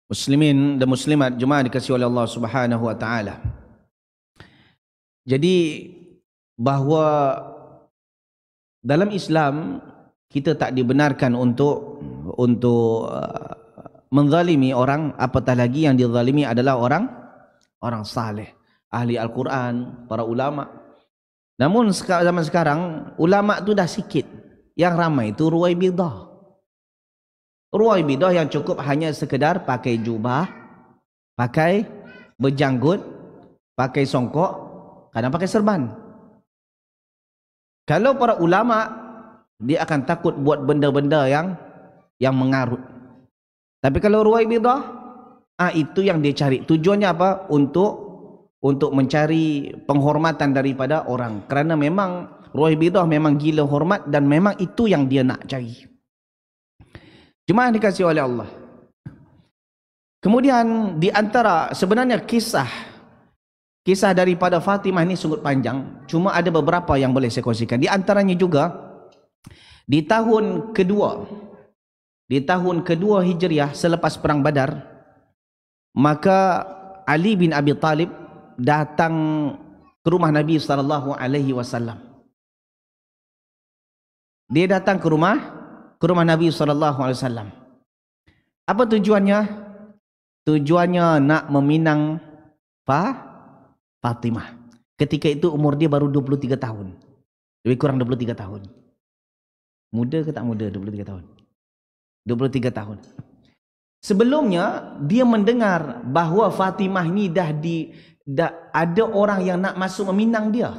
Muslimin dan muslimat jemaah dikasihi oleh Allah Subhanahu wa taala. Jadi bahawa dalam Islam kita tak dibenarkan untuk menzalimi orang, apatah lagi yang dizalimi adalah orang saleh, ahli Al-Quran, para ulama. Namun zaman sekarang ulama tu dah sikit, yang ramai tu ruwaibidah. Ruwaibidah yang cukup hanya sekedar pakai jubah, pakai berjanggut, pakai songkok, kadang pakai serban. Kalau para ulama, dia akan takut buat benda-benda yang mengarut. Tapi kalau ruwaibidah, itu yang dia cari. Tujuannya apa? Untuk mencari penghormatan daripada orang. Kerana memang ruwaibidah memang gila hormat dan memang itu yang dia nak cari. Jemaah dikasihi oleh Allah. Kemudian di antara sebenarnya kisah daripada Fatimah ini sungguh panjang. Cuma ada beberapa yang boleh saya kongsikan. Di antaranya juga di tahun kedua Hijriah selepas perang Badar, maka Ali bin Abi Talib datang ke rumah Nabi SAW. Dia datang ke rumah Nabi SAW. Apa tujuannya? Tujuannya nak meminang Fatimah. Ketika itu umur dia baru 23 tahun. Lebih kurang 23 tahun. Muda ke tak muda 23 tahun? 23 tahun. Sebelumnya dia mendengar bahawa Fatimah ni dah ada orang yang nak masuk meminang dia.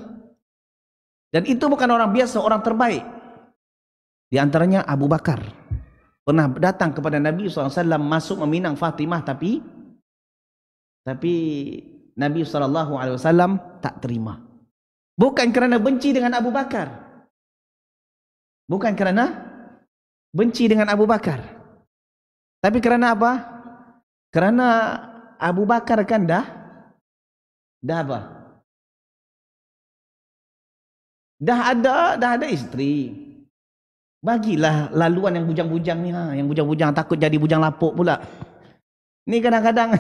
Dan itu bukan orang biasa, orang terbaik. Di antaranya Abu Bakar pernah datang kepada Nabi SAW masuk meminang Fatimah, tapi Nabi SAW tak terima. Bukan kerana benci dengan Abu Bakar. Bukan kerana benci dengan Abu Bakar. Tapi kerana apa? Kerana Abu Bakar kan dah apa? Dah ada isteri. Bagilah laluan yang bujang-bujang ni, yang bujang-bujang takut jadi bujang lapuk pula. Ni kadang-kadang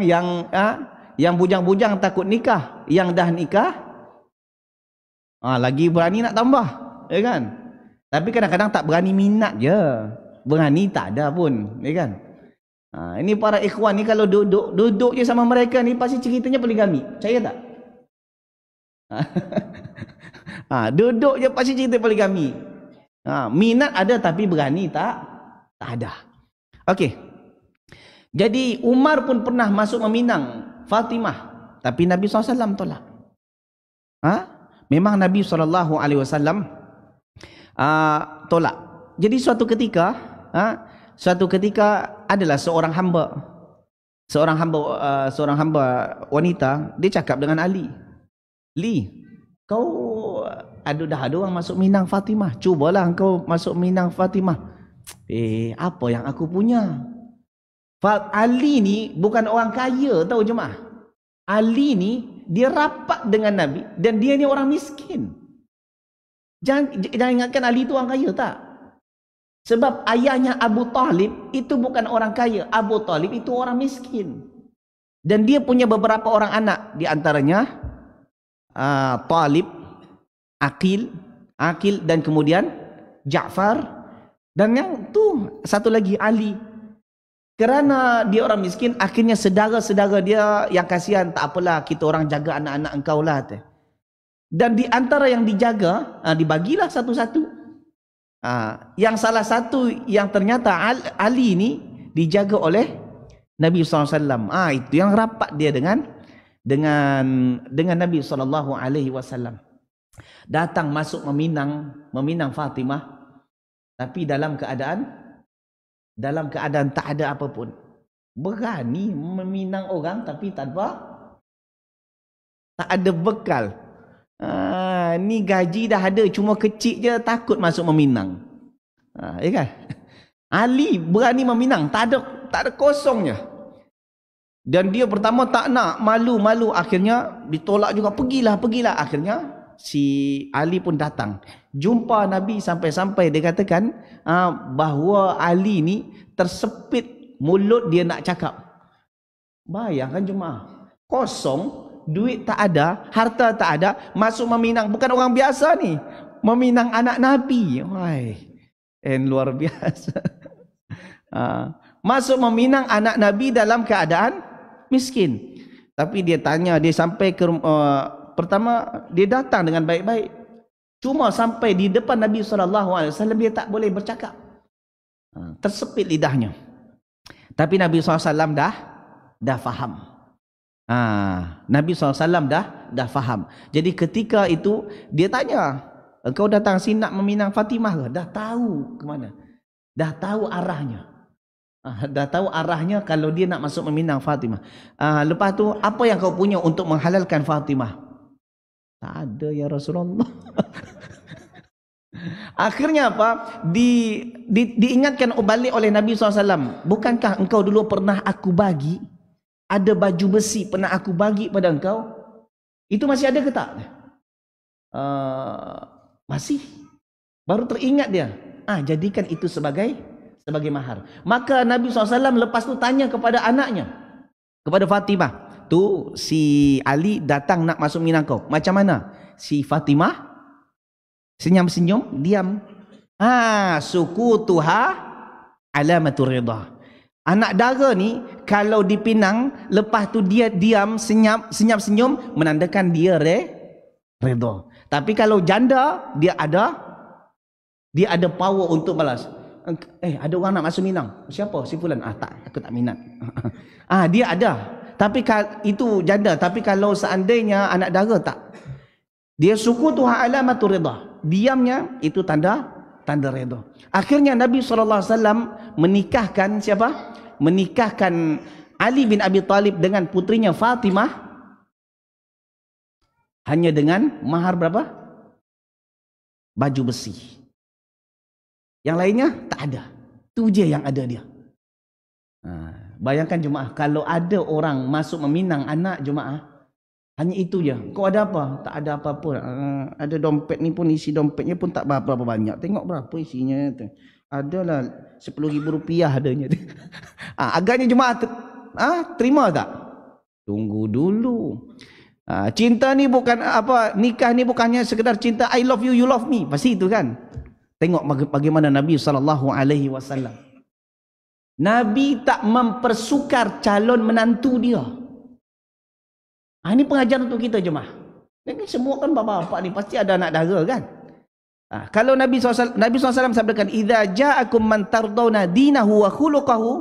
yang bujang-bujang takut nikah, yang dah nikah lagi berani nak tambah, ya kan? Tapi kadang-kadang tak berani minat je. Berani tak ada pun, ya kan? Ini para ikhwan ni kalau duduk je sama mereka ni pasti ceritanya poligami. Percaya tak? Duduk je pasti cerita poligami. Minat ada tapi berani tak ada. Okey. Jadi Umar pun pernah masuk meminang Fatimah, tapi Nabi SAW tolak. Memang Nabi SAW tolak. Jadi suatu ketika adalah seorang hamba wanita, dia cakap dengan Ali, kau dah ada orang masuk minang Fatimah, cubalah kau masuk minang Fatimah. Apa yang aku punya? Ali ni bukan orang kaya, tahu jemaah. Ali ni dia rapat dengan Nabi dan dia ni orang miskin. Jangan ingatkan Ali itu orang kaya, tak. Sebab ayahnya Abu Talib itu bukan orang kaya. Abu Talib itu orang miskin. Dan dia punya beberapa orang anak. Di antaranya Talib, Aqil dan kemudian Ja'far. Dan yang tu satu lagi Ali. Kerana dia orang miskin, akhirnya saudara-saudara dia yang kasihan, tak apalah, kita orang jaga anak-anak engkau lah. Dan di antara yang dijaga, dibagilah satu-satu. Yang salah satu yang ternyata Ali ni dijaga oleh Nabi SAW. Itu yang rapat dia dengan Nabi SAW. Datang masuk meminang Fatimah, tapi dalam keadaan tak ada apa pun. Berani meminang orang tapi tak ada bekal. Ni gaji dah ada, cuma kecil je, takut masuk meminang. Ya kan? Ali berani meminang, tak ada kosongnya. Dan dia pertama tak nak, malu, akhirnya ditolak juga, pergilah. Akhirnya si Ali pun datang, jumpa Nabi, sampai-sampai dia katakan bahawa Ali ni tersepit mulut dia nak cakap. Bayangkan jemaah, kosong, duit tak ada, harta tak ada, masuk meminang. Bukan orang biasa ni, meminang anak Nabi. Luar biasa. Masuk meminang anak Nabi dalam keadaan miskin. Tapi dia tanya, dia sampai ke pertama dia datang dengan baik-baik, cuma sampai di depan Nabi SAW dia tak boleh bercakap, tersepit lidahnya. Tapi Nabi SAW dah faham. Nabi SAW dah faham. Jadi ketika itu dia tanya, engkau datang sini nak meminang Fatimah ke? Dah tahu ke mana, dah tahu arahnya. Dah tahu arahnya kalau dia nak masuk meminang Fatimah. Lepas tu, apa yang kau punya untuk menghalalkan Fatimah? Tak ada ya Rasulullah. Akhirnya apa? Diingatkan balik oleh Nabi SAW. Bukankah engkau dulu pernah aku bagi? Ada baju besi pernah aku bagi pada engkau? Itu masih ada ke tak? Masih. Baru teringat dia. Jadikan itu sebagai mahar. Maka Nabi SAW lepas tu tanya kepada anaknya, kepada Fatimah. Tu si Ali datang nak masuk minang kau. Macam mana? Si Fatimah senyum-senyum, diam. Sukutuha alamatur ridha. Anak dara ni kalau dipinang, lepas tu dia diam, senyum-senyum, menandakan dia redha. Tapi kalau janda, dia ada power untuk balas. Ada orang nak masuk minang. Siapa? Si fulan. Tak, aku tak minat. Dia ada. Tapi itu janda. Tapi kalau seandainya anak dara, tak. Dia sukutuha alamatur ridha. Diamnya itu tanda redha. Akhirnya Nabi SAW menikahkan siapa? Menikahkan Ali bin Abi Talib dengan putrinya Fatimah hanya dengan mahar berapa? Baju besi. Yang lainnya tak ada. Itu je yang ada dia. Bayangkan jemaah, kalau ada orang masuk meminang anak jemaah, hanya itu je. Kau ada apa? Tak ada apa-apa. Ada dompet ni pun, isi dompetnya pun tak berapa banyak. Tengok berapa isinya. Adalah RM10,000 adanya. Agaknya jemaah terima tak? Tunggu dulu. Cinta ni bukan apa, nikah ni bukannya sekedar cinta I love you, you love me. Pasti itu kan. Tengok bagaimana Nabi SAW. Nabi tak mempersukar calon menantu dia. Ini pengajaran untuk kita jemaah. Semua kan bapak-bapak ni pasti ada anak dara kan. Kalau Nabi SAW sabdakan, idza ja'akum man tardawna dinahu wa khuluquhu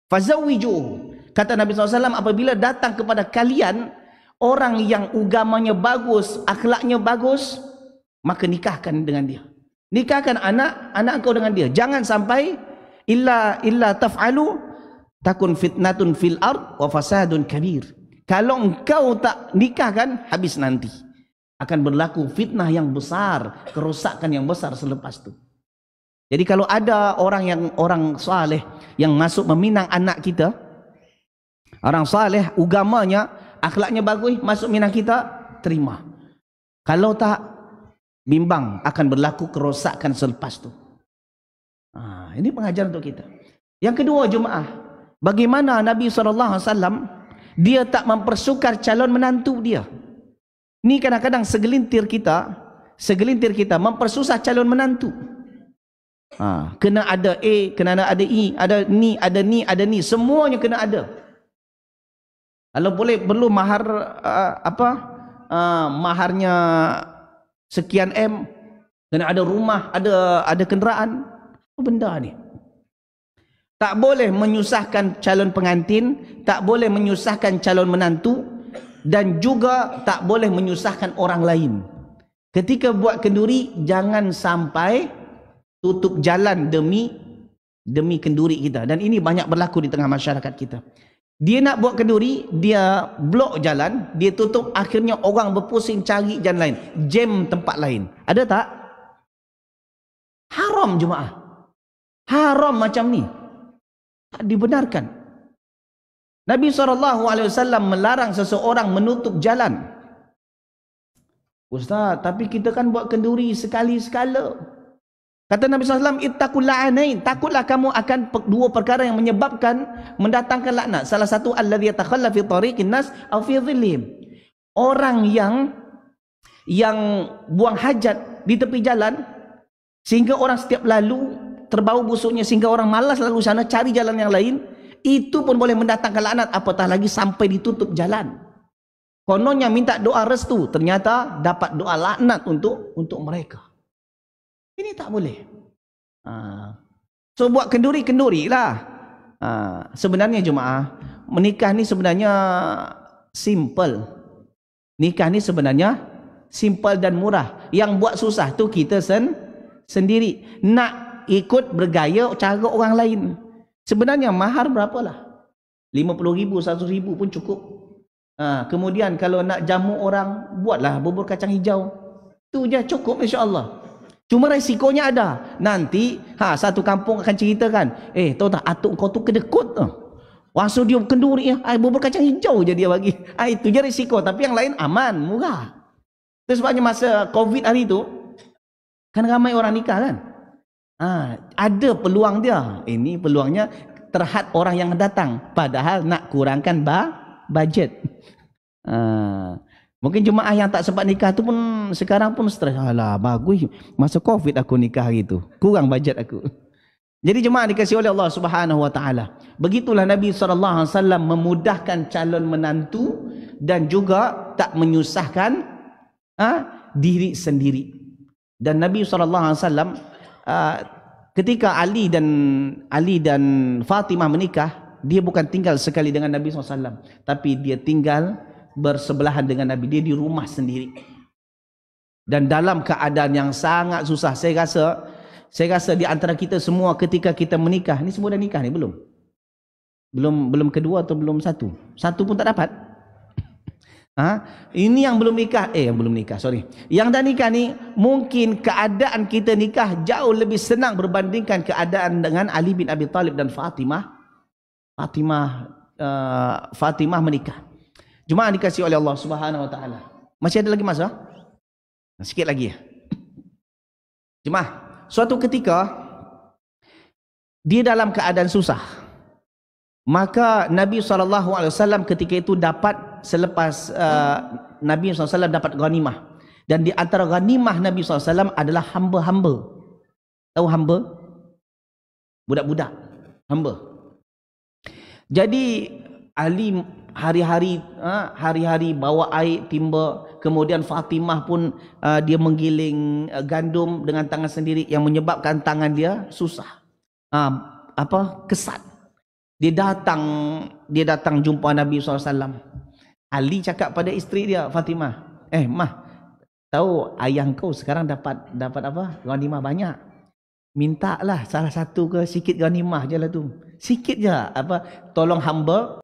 fazawwijuhu. Kata Nabi SAW, apabila datang kepada kalian orang yang agamanya bagus, akhlaknya bagus, maka nikahkan dengan dia. Nikahkan anak kau dengan dia. Jangan sampai illa taf'alu takun fitnatun fil ard wa fasadun kabir. Kalau engkau tak nikahkan, habis nanti akan berlaku fitnah yang besar, kerosakan yang besar selepas itu. Jadi kalau ada orang saleh yang masuk meminang anak kita, orang saleh agamanya akhlaknya bagus, masuk minang kita, terima. Kalau tak, bimbang akan berlaku kerosakan selepas tu. Ini pengajaran untuk kita. Yang kedua, jemaah, bagaimana Nabi SAW dia tak mempersukar calon menantu dia. Ni kadang-kadang segelintir kita mempersusah calon menantu. Kena ada A, kena ada I, ada ni, semuanya kena ada. Kalau boleh perlu mahar maharnya sekian M, kena ada rumah, ada kenderaan. Apa benda ni? Tak boleh menyusahkan calon pengantin, tak boleh menyusahkan calon menantu, dan juga tak boleh menyusahkan orang lain. Ketika buat kenduri, jangan sampai tutup jalan demi kenduri kita. Dan ini banyak berlaku di tengah masyarakat kita. Dia nak buat kenduri, dia blok jalan, dia tutup, akhirnya orang berpusing cari jalan lain, jam tempat lain. Ada tak? Haram, jemaah. Haram macam ni. Tak dibenarkan. Nabi SAW melarang seseorang menutup jalan. Ustaz, tapi kita kan buat kenduri sekali-sekala. Kata Nabi SAW, ittaqul la'anain, takutlah kamu akan dua perkara yang menyebabkan mendatangkan laknat. Salah satu, alladhi yatakhalla fi tariqin nas aw fi dhillihim. Orang yang buang hajat di tepi jalan sehingga orang setiap lalu terbau busuknya, sehingga orang malas lalu sana cari jalan yang lain, itu pun boleh mendatangkan laknat, apatah lagi sampai ditutup jalan. Kononnya minta doa restu, ternyata dapat doa laknat untuk mereka. Ini tak boleh. So buat kenduri lah. Sebenarnya jemaah, menikah ni sebenarnya simple. Nikah ni sebenarnya simple dan murah. Yang buat susah tu kita sendiri. Nak ikut bergaya cara orang lain. Sebenarnya mahar berapalah? 50,000, 100,000 pun cukup. Kemudian kalau nak jamu orang, buatlah bubur kacang hijau. Tu je cukup, insya-Allah. Cuma resikonya ada. Nanti satu kampung akan ceritakan, tahu tak, atuk kau tu kedekut tu. Waktu dia kenduri, bubur kacang hijau je dia bagi. Itu je risiko. Tapi yang lain aman, murah. Itu sebabnya masa Covid hari tu, kan ramai orang nikah kan. Ada peluang dia. Ini peluangnya terhad orang yang datang. Padahal nak kurangkan budget. Mungkin jemaah yang tak sempat nikah tu pun sekarang pun stres. Alah, bagus. Masa Covid aku nikah hari tu. Kurang bajet aku. Jadi jemaah dikasihi oleh Allah Subhanahu wa taala. Begitulah Nabi SAW memudahkan calon menantu dan juga tak menyusahkan diri sendiri. Dan Nabi SAW ketika Ali dan Fatimah menikah, dia bukan tinggal sekali dengan Nabi SAW, tapi dia tinggal bersebelahan dengan Nabi. Dia di rumah sendiri. Dan dalam keadaan yang sangat susah. Saya rasa di antara kita semua ketika kita menikah, ni semua dah nikah ni belum? Belum kedua atau belum satu? Satu pun tak dapat. Ini yang belum nikah, yang dah nikah ni, mungkin keadaan kita nikah jauh lebih senang berbandingkan keadaan dengan Ali bin Abi Talib dan Fatimah menikah. Jemaah dikasihi oleh Allah Subhanahu wa taala. Masih ada lagi masa? Sikit lagi ya. Jemaah, suatu ketika dia dalam keadaan susah. Maka Nabi SAW ketika itu dapat, selepas Nabi SAW dapat ghanimah. Dan di antara ghanimah Nabi SAW adalah hamba-hamba. Tahu hamba? Budak-budak. Hamba. Jadi Ali hari-hari bawa air timba. Kemudian Fatimah pun dia menggiling gandum dengan tangan sendiri, yang menyebabkan tangan dia susah. Kesat. Dia datang jumpa Nabi SAW. Ali cakap pada isteri dia, Fatimah, mah, tahu ayah kau sekarang dapat apa? Ghanimah banyak. Mintalah salah satu ke sikit ghanimah je lah tu. Sikit je, tolong hamba